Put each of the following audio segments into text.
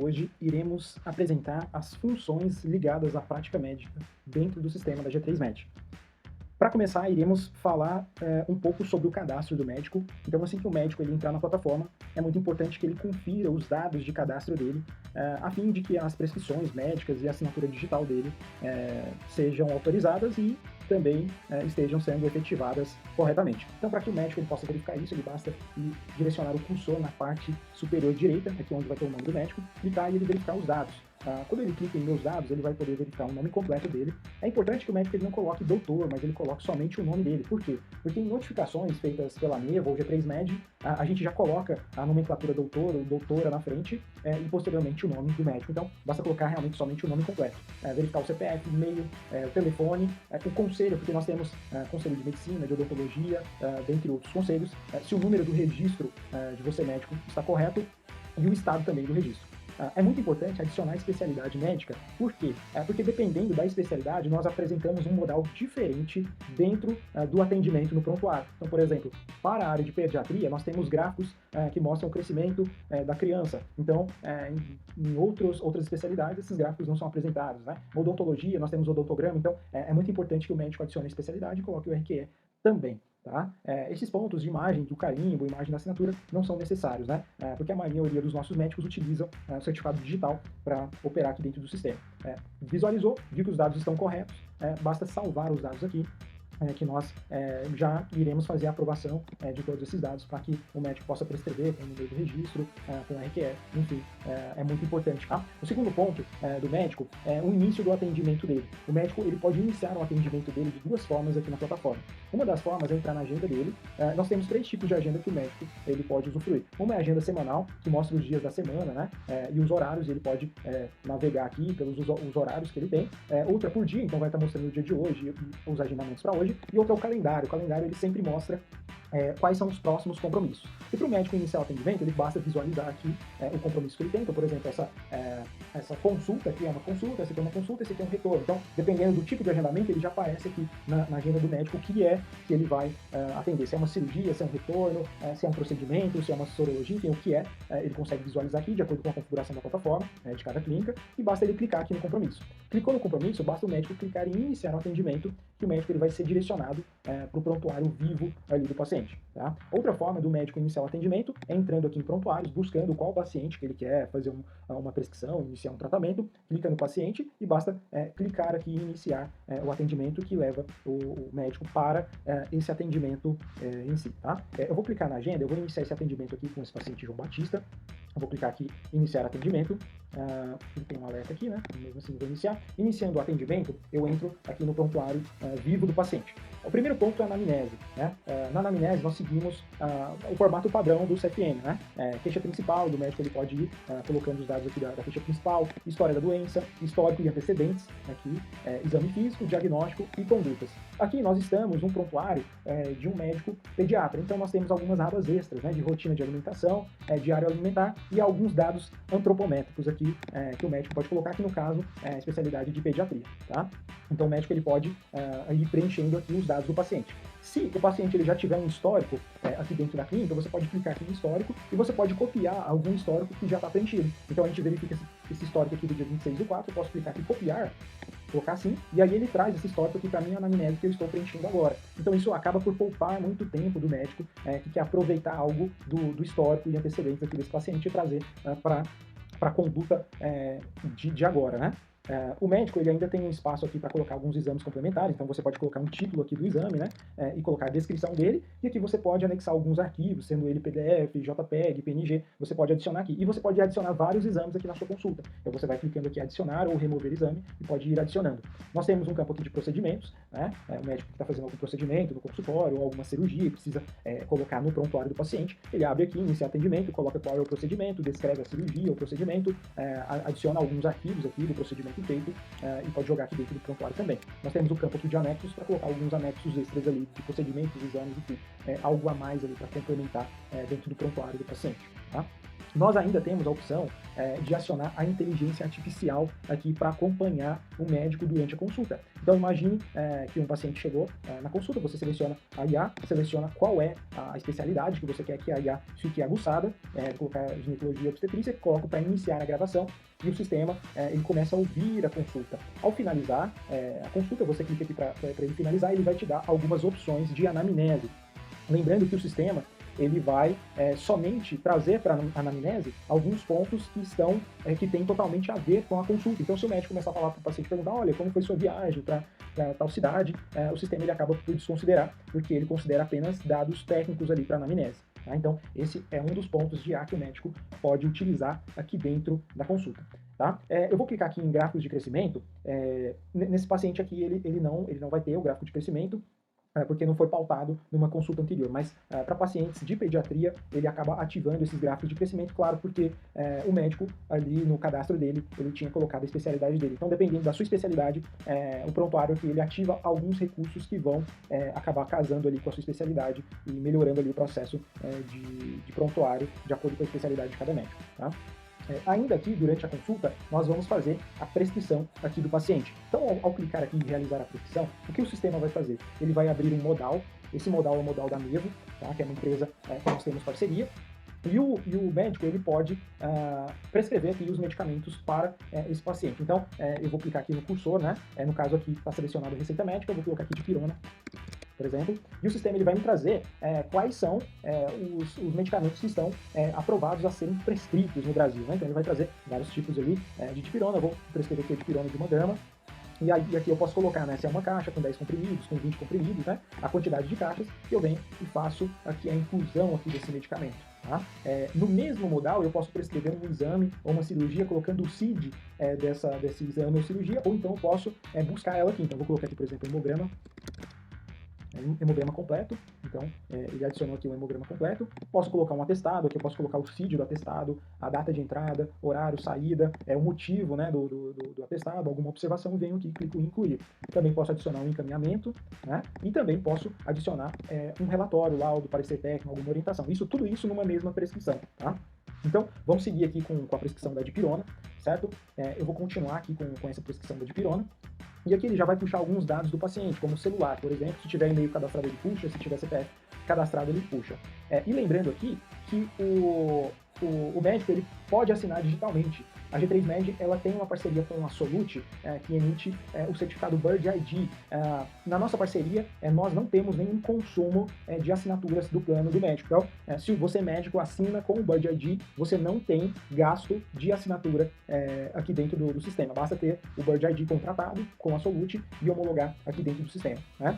hoje iremos apresentar as funções ligadas à prática médica dentro do sistema da G3Med. Para começar, iremos falar um pouco sobre o cadastro do médico. Então, assim que o médico ele entrar na plataforma, é muito importante que ele confira os dados de cadastro dele, a fim de que as prescrições médicas e a assinatura digital dele sejam autorizadas e também estejam sendo efetivadas corretamente. Então, para que o médico ele possa verificar isso, ele basta direcionar o cursor na parte superior direita, aqui onde vai ter o nome do médico, clicar e ele verificar os dados. Quando ele clica em meus dados, ele vai poder verificar o nome completo dele. É importante que o médico ele não coloque doutor, mas ele coloque somente o nome dele. Por quê? Porque em notificações feitas pela Nevo ou G3Med, a gente já coloca a nomenclatura doutor ou doutora na frente e posteriormente o nome do médico. Então, basta colocar realmente somente o nome completo. Verificar o CPF, o e-mail, o telefone, o conselho, porque nós temos conselho de medicina, de odontologia, dentre outros conselhos. Se o número do registro de você médico está correto e o estado também do registro. É muito importante adicionar especialidade médica, por quê? Porque dependendo da especialidade, nós apresentamos um modal diferente dentro do atendimento no prontuário. Então, por exemplo, para a área de pediatria, nós temos gráficos que mostram o crescimento da criança. Então, em outras especialidades, esses gráficos não são apresentados, né? Odontologia, nós temos odontograma, então é muito importante que o médico adicione a especialidade e coloque o RQE também. Tá? Esses pontos de imagem do carimbo, imagem da assinatura, não são necessários, né? Porque a maioria dos nossos médicos utilizam o certificado digital para operar aqui dentro do sistema. Visualizou, viu que os dados estão corretos, basta salvar os dados aqui, que nós já iremos fazer a aprovação de todos esses dados para que o médico possa prescrever com o número do registro, com o RQE, enfim, é muito importante. Tá? O segundo ponto do médico é o início do atendimento dele. O médico ele pode iniciar o atendimento dele de duas formas aqui na plataforma. Uma das formas é entrar na agenda dele. Nós temos 3 tipos de agenda que o médico ele pode usufruir. Uma é a agenda semanal, que mostra os dias da semana, né? E os horários, ele pode navegar aqui pelos os horários que ele tem. Outra por dia, então vai estar mostrando o dia de hoje e os agendamentos para hoje. E outro é o calendário. O calendário ele sempre mostra quais são os próximos compromissos. E para o médico iniciar o atendimento, ele basta visualizar aqui o compromisso que ele tem. Então, por exemplo, essa consulta aqui é uma consulta, essa aqui é uma consulta, esse aqui é um retorno. Então, dependendo do tipo de agendamento, ele já aparece aqui na agenda do médico o que é que ele vai atender. Se é uma cirurgia, se é um retorno, se é um procedimento, se é uma sorologia, enfim, o que é, ele consegue visualizar aqui de acordo com a configuração da plataforma de cada clínica e basta ele clicar aqui no compromisso. Clicou no compromisso, basta o médico clicar em iniciar o atendimento que o médico ele vai ser direcionado para o prontuário vivo ali do paciente. Tá? Outra forma do médico iniciar o atendimento é entrando aqui em prontuários, buscando qual paciente que ele quer fazer uma prescrição, iniciar um tratamento, clica no paciente e basta clicar aqui e iniciar o atendimento que leva o médico para esse atendimento em si. Tá? Eu vou clicar na agenda, eu vou iniciar esse atendimento aqui com esse paciente João Batista. Eu vou clicar aqui em iniciar atendimento. Tem um alerta aqui, né? Mesmo assim, vou iniciar. Iniciando o atendimento, eu entro aqui no prontuário vivo do paciente. O primeiro ponto é a anamnese. Né? Na anamnese, nós seguimos o formato padrão do CFM. Né? Queixa principal, do médico ele pode ir colocando os dados aqui da queixa principal, história da doença, histórico e antecedentes, aqui, exame físico, diagnóstico e condutas. Aqui nós estamos num prontuário de um médico pediatra, então nós temos algumas abas extras, né, de rotina de alimentação, diário alimentar e alguns dados antropométricos aqui que o médico pode colocar, aqui no caso, especialidade de pediatria. Tá? Então o médico ele pode ir preenchendo aqui os dados do paciente. Se o paciente ele já tiver um histórico aqui dentro da clínica, você pode clicar aqui no histórico e você pode copiar algum histórico que já está preenchido. Então a gente verifica esse histórico aqui do dia 26/4, eu posso clicar aqui em copiar, colocar assim, e aí ele traz esse histórico aqui para mim, a anamnese que eu estou preenchendo agora. Então isso acaba por poupar muito tempo do médico que quer aproveitar algo do histórico e antecedentes aqui desse paciente e trazer para a conduta de agora, né? O médico ele ainda tem um espaço aqui para colocar alguns exames complementares, então você pode colocar um título aqui do exame, né, e colocar a descrição dele, e aqui você pode anexar alguns arquivos, sendo ele PDF, JPEG, PNG, você pode adicionar aqui, e você pode adicionar vários exames aqui na sua consulta. Então você vai clicando aqui em adicionar ou remover exame e pode ir adicionando. Nós temos um campo aqui de procedimentos, né, o médico que está fazendo algum procedimento no consultório ou alguma cirurgia e precisa colocar no prontuário do paciente, ele abre aqui, inicia atendimento, coloca qual é o procedimento, descreve a cirurgia ou procedimento, adiciona alguns arquivos aqui do procedimento feito e pode jogar aqui dentro do prontuário também. Nós temos o campo aqui de anexos para colocar alguns anexos extras ali de procedimentos, exames, enfim, algo a mais ali para complementar dentro do prontuário do paciente. Tá? Nós ainda temos a opção de acionar a inteligência artificial aqui para acompanhar o médico durante a consulta. Então imagine que um paciente chegou na consulta, você seleciona a IA, seleciona qual é a especialidade que você quer que a IA fique aguçada, colocar ginecologia e obstetrícia, coloco para iniciar a gravação e o sistema ele começa a ouvir a consulta. Ao finalizar a consulta, você clica aqui para ele finalizar, ele vai te dar algumas opções de anamnese. Lembrando que o sistema ele vai somente trazer para a anamnese alguns pontos que têm totalmente a ver com a consulta. Então, se o médico começar a falar para o paciente, perguntar, olha, como foi sua viagem para tal cidade, o sistema ele acaba por desconsiderar, porque ele considera apenas dados técnicos ali para a anamnese. Tá? Então, esse é um dos pontos de IA que o médico pode utilizar aqui dentro da consulta. Tá? Eu vou clicar aqui em gráficos de crescimento. Nesse paciente aqui, ele não vai ter o gráfico de crescimento, porque não foi pautado numa consulta anterior, mas para pacientes de pediatria, ele acaba ativando esses gráficos de crescimento, claro, porque o médico ali no cadastro dele, ele tinha colocado a especialidade dele. Então, dependendo da sua especialidade, o prontuário aqui, ele ativa alguns recursos que vão acabar casando ali com a sua especialidade e melhorando ali o processo de prontuário de acordo com a especialidade de cada médico, tá? Ainda aqui, durante a consulta, nós vamos fazer a prescrição aqui do paciente. Então, ao clicar aqui em realizar a prescrição, o que o sistema vai fazer? Ele vai abrir um modal, esse modal é o modal da Mevo, tá? Que é uma empresa que nós temos parceria, e o médico ele pode prescrever aqui os medicamentos para esse paciente. Então, eu vou clicar aqui no cursor, né? No caso aqui está selecionado a receita médica, eu vou colocar aqui dipirona, por exemplo, e o sistema ele vai me trazer quais são os medicamentos que estão aprovados a serem prescritos no Brasil, né? Então ele vai trazer vários tipos ali de dipirona, eu vou prescrever aqui a dipirona de 1 grama, e aqui eu posso colocar, né, se é uma caixa com 10 comprimidos, com 20 comprimidos, né, a quantidade de caixas, que eu venho e faço aqui a inclusão aqui desse medicamento. Tá? No mesmo modal, eu posso prescrever um exame ou uma cirurgia colocando o CID desse exame ou cirurgia, ou então eu posso buscar ela aqui. Então eu vou colocar aqui, por exemplo, hemograma completo, então ele adicionou aqui o hemograma completo. Posso colocar um atestado, aqui eu posso colocar o CID do atestado, a data de entrada, horário, saída, o motivo, né, do atestado, alguma observação, venho aqui, clico em incluir. Também posso adicionar um encaminhamento, né, e também posso adicionar um relatório, laudo, parecer técnico, alguma orientação. Tudo isso numa mesma prescrição, tá? Então, vamos seguir aqui com a prescrição da dipirona, certo? Eu vou continuar aqui com essa prescrição da dipirona. E aqui ele já vai puxar alguns dados do paciente, como o celular, por exemplo. Se tiver e-mail cadastrado, ele puxa. Se tiver CPF cadastrado, ele puxa. E lembrando aqui que o médico ele pode assinar digitalmente. A G3Med ela tem uma parceria com a Solute, que emite o certificado Bird ID. Na nossa parceria, nós não temos nenhum consumo de assinaturas do plano do médico. Então, se você médico assina com o Bird ID, você não tem gasto de assinatura aqui dentro do sistema. Basta ter o Bird ID contratado com a Solute e homologar aqui dentro do sistema, né?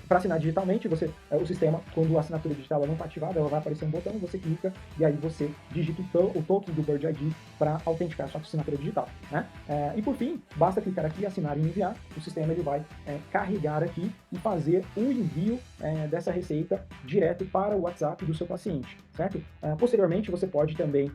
Para assinar digitalmente, o sistema, quando a assinatura digital não está ativada, ela vai aparecer um botão, você clica e aí você digita o token do Bird ID para autenticar a sua assinatura digital, né? E por fim, basta clicar aqui, assinar e enviar, o sistema ele vai carregar aqui e fazer o envio dessa receita direto para o WhatsApp do seu paciente, certo? Posteriormente, você pode também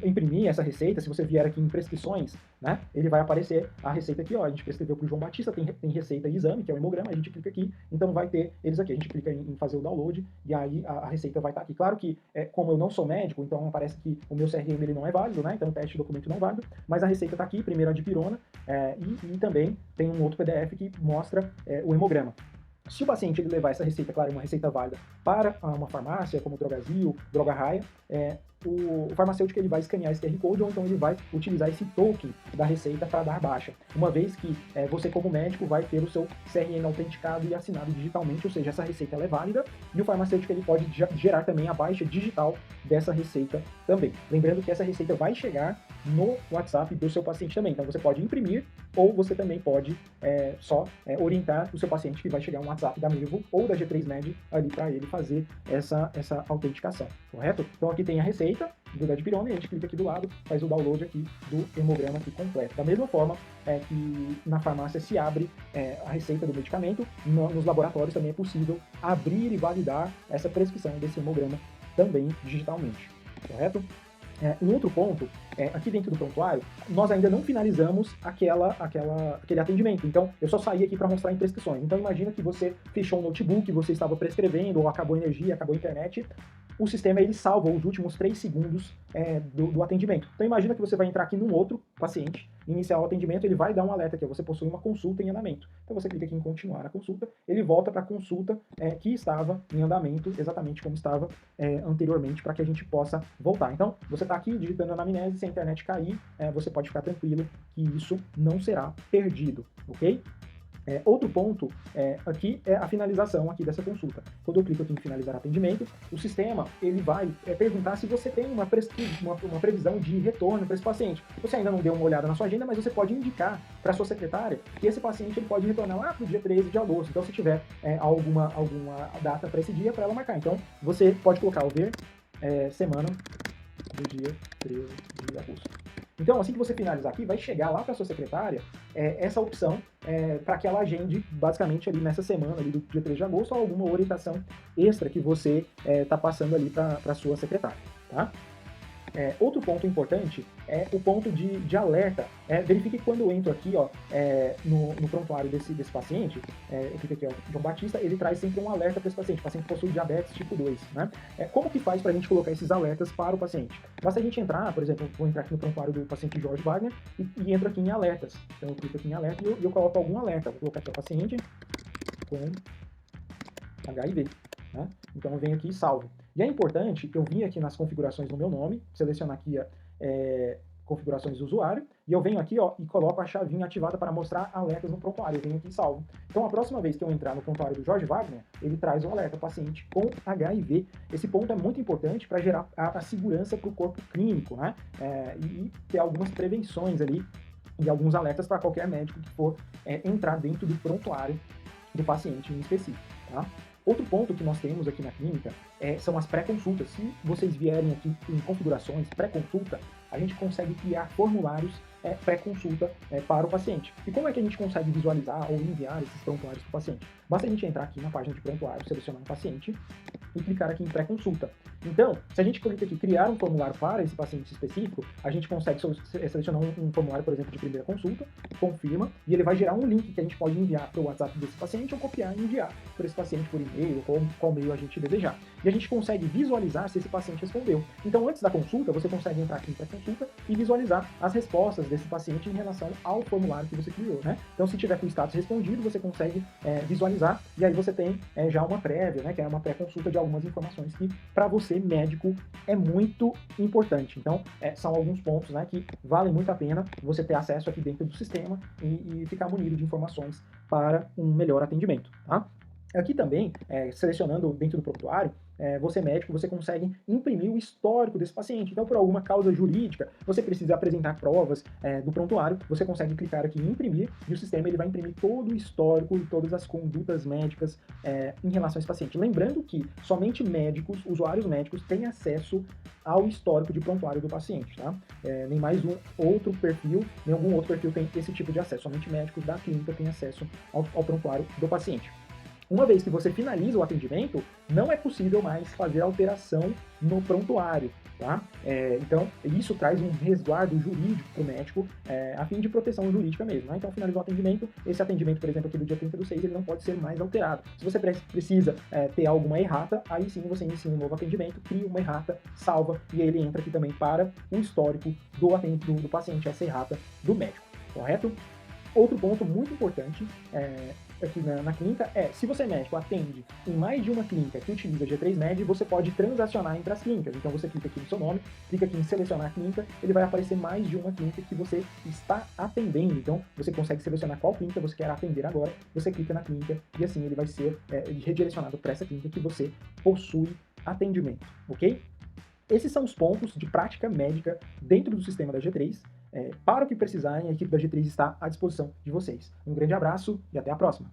imprimir essa receita. Se você vier aqui em prescrições, né, ele vai aparecer a receita aqui, ó, a gente prescreveu para o João Batista, tem receita e exame, que é o hemograma, a gente clica aqui, então vai ter eles aqui, a gente clica em fazer o download, e aí a receita vai estar aqui. Claro que, como eu não sou médico, então parece que o meu CRM ele não é válido, né, então o teste de documento não é válido, mas a receita está aqui, primeiro a dipirona, e também tem um outro PDF que mostra o hemograma. Se o paciente ele levar essa receita, claro, uma receita válida, para uma farmácia, como Drogazil, Droga Raia, o farmacêutico ele vai escanear esse QR Code, ou então ele vai utilizar esse token da receita para dar baixa. Uma vez que você, como médico, vai ter o seu CRM autenticado e assinado digitalmente, ou seja, essa receita ela é válida, e o farmacêutico ele pode gerar também a baixa digital dessa receita também. Lembrando que essa receita vai chegar no WhatsApp do seu paciente também. Então você pode imprimir, ou você também pode só orientar o seu paciente que vai chegar um WhatsApp da Mevo ou da G3Med ali para ele fazer essa autenticação, correto? Então aqui tem a receita da dipirona e a gente clica aqui do lado, faz o download aqui do hemograma aqui completo. Da mesma forma que na farmácia se abre a receita do medicamento, nos laboratórios também é possível abrir e validar essa prescrição desse hemograma também digitalmente, correto? Um outro ponto, aqui dentro do prontuário, nós ainda não finalizamos aquele atendimento. Então, eu só saí aqui para mostrar em prescrições. Então, imagina que você fechou um notebook, você estava prescrevendo, ou acabou a energia, acabou a internet, o sistema ele salva os últimos 3 segundos do atendimento. Então imagina que você vai entrar aqui num outro paciente, iniciar o atendimento, ele vai dar um alerta aqui, você possui uma consulta em andamento. Então você clica aqui em continuar a consulta, ele volta para a consulta que estava em andamento, exatamente como estava anteriormente, para que a gente possa voltar. Então você está aqui digitando anamnese, se a internet cair, você pode ficar tranquilo que isso não será perdido, ok? Outro ponto aqui é a finalização aqui dessa consulta. Quando eu clico aqui em finalizar atendimento, o sistema ele vai perguntar se você tem uma previsão de retorno para esse paciente. Você ainda não deu uma olhada na sua agenda, mas você pode indicar para sua secretária que esse paciente ele pode retornar lá para o dia 13 de agosto. Então, se tiver alguma data para esse dia, para ela marcar. Então, você pode colocar o ver semana do dia 13 de agosto. Então, assim que você finalizar aqui, vai chegar lá para sua secretária essa opção para que ela agende, basicamente, ali nessa semana ali do dia 3 de agosto, alguma orientação extra que você está passando ali para a sua secretária, tá? Outro ponto importante é o ponto de alerta. Verifique que quando eu entro aqui no prontuário desse paciente, eu clico aqui, João Batista, ele traz sempre um alerta para esse paciente. O paciente possui diabetes tipo 2. Né? Como que faz para a gente colocar esses alertas para o paciente? Basta a gente entrar, por exemplo, vou entrar aqui no prontuário do paciente Jorge Wagner e entro aqui em alertas. Então eu clico aqui em alerta e eu coloco algum alerta. Vou colocar aqui o paciente com HIV. Né? Então eu venho aqui e salvo. E é importante, eu vim aqui nas configurações do meu nome, selecionar aqui configurações do usuário, e eu venho aqui e coloco a chavinha ativada para mostrar alertas no prontuário. Eu venho aqui e salvo. Então a próxima vez que eu entrar no prontuário do Jorge Wagner, ele traz o alerta paciente com HIV. Esse ponto é muito importante para gerar a segurança para o corpo clínico, né? E ter algumas prevenções ali e alguns alertas para qualquer médico que for entrar dentro do prontuário do paciente em específico, tá? Outro ponto que nós temos aqui na clínica são as pré-consultas. Se vocês vierem aqui em configurações, pré-consulta, a gente consegue criar formulários pré-consulta para o paciente. E como é que a gente consegue visualizar ou enviar esses prontuários para o paciente? Basta a gente entrar aqui na página de prontuário, selecionar um paciente e clicar aqui em pré-consulta. Então, se a gente clica aqui criar um formulário para esse paciente específico, a gente consegue selecionar um formulário, por exemplo, de primeira consulta, confirma, e ele vai gerar um link que a gente pode enviar para o WhatsApp desse paciente ou copiar e enviar para esse paciente por e-mail ou qual meio a gente desejar. E a gente consegue visualizar se esse paciente respondeu. Então, antes da consulta, você consegue entrar aqui em pré-consulta e visualizar as respostas desse paciente em relação ao formulário que você criou, né? Então, se tiver com o status respondido, você consegue visualizar, e aí você tem já uma prévia, né, que é uma pré-consulta de algumas informações que, para você, médico, é muito importante. Então, são alguns pontos, né, que valem muito a pena você ter acesso aqui dentro do sistema e ficar munido de informações para um melhor atendimento, tá? Aqui também, selecionando dentro do prontuário, você médico, você consegue imprimir o histórico desse paciente. Então, por alguma causa jurídica, você precisa apresentar provas do prontuário, você consegue clicar aqui em imprimir, e o sistema ele vai imprimir todo o histórico e todas as condutas médicas em relação a esse paciente. Lembrando que somente médicos, usuários médicos, têm acesso ao histórico de prontuário do paciente, tá? Nem mais outro perfil, nem algum outro perfil tem esse tipo de acesso. Somente médicos da clínica têm acesso ao prontuário do paciente. Uma vez que você finaliza o atendimento, não é possível mais fazer alteração no prontuário, tá? Então, isso traz um resguardo jurídico para o médico, a fim de proteção jurídica mesmo, né? Então, finalizou o atendimento, esse atendimento, por exemplo, aqui do dia 30/6, ele não pode ser mais alterado. Se você precisa ter alguma errata, aí sim você inicia um novo atendimento, cria uma errata, salva, e ele entra aqui também para o histórico do paciente, essa errata do médico, correto? Outro ponto muito importante aqui na clínica se você médico atende em mais de uma clínica que utiliza G3Med, você pode transacionar entre as clínicas. Então você clica aqui no seu nome, clica aqui em selecionar a clínica, ele vai aparecer mais de uma clínica que você está atendendo. Então você consegue selecionar qual clínica você quer atender agora, você clica na clínica e assim ele vai ser redirecionado para essa clínica que você possui atendimento, ok? Esses são os pontos de prática médica dentro do sistema da G3. Para o que precisarem, a equipe da G3 está à disposição de vocês. Um grande abraço e até a próxima!